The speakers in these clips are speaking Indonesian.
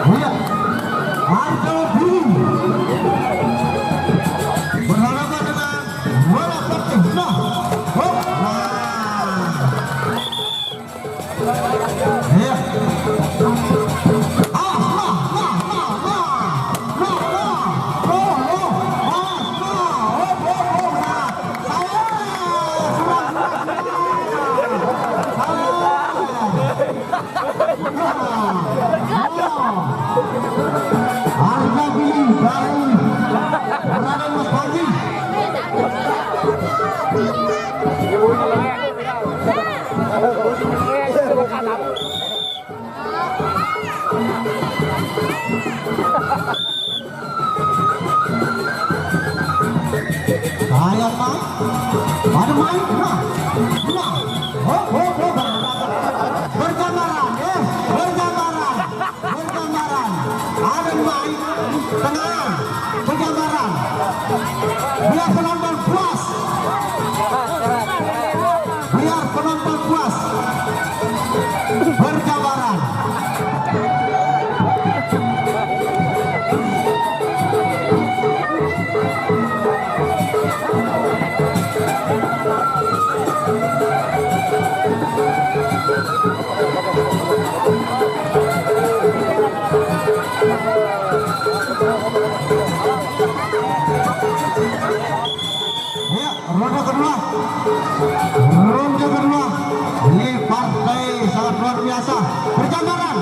Iya, harga diri berhadapan dengan bola putih. Nah, hop, nah, iya. Harga diri dari Raden Mas Panji. Saya main, pada main, nah, bergambaran, bergambaran, ada main, tengah, bergambaran, biar penonton puas, bergambaran. Ya, ronde kedua, ini partai sangat luar biasa. Bergambaran,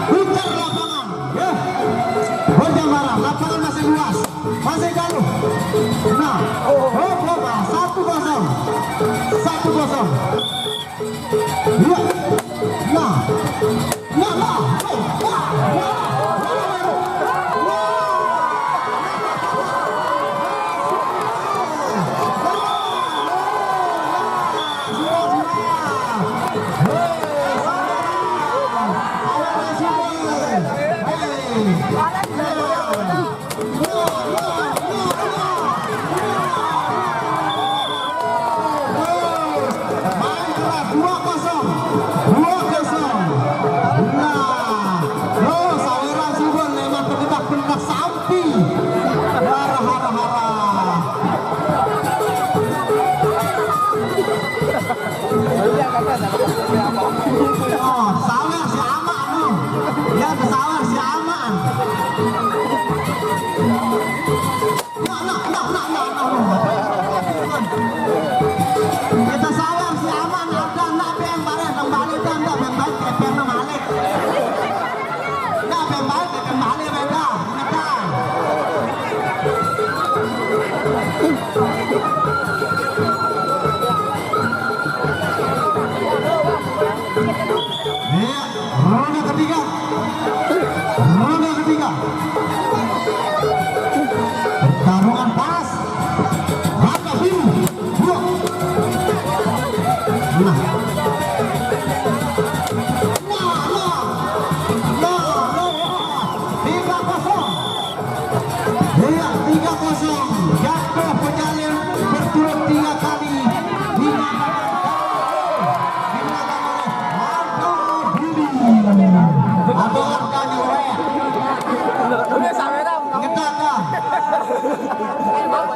putar lapangan, ya, bergambaran, lapangan masih luas, masih galuh. Nah, 1-0, 1-0. Ya, nah. Sawer si aman nih, ya sawer si aman. Kita sawer si aman, ada nak yang bareng kembali dan nak yang baik yang malik. Nak yang baik kembali beda, menekan. Iya, ronde ketiga. Pertarungan pas. Harga diri. Nah. Iya, 3-0. Jatuh penyalin berturut 3 kali. Atau harganya udah sampai dah.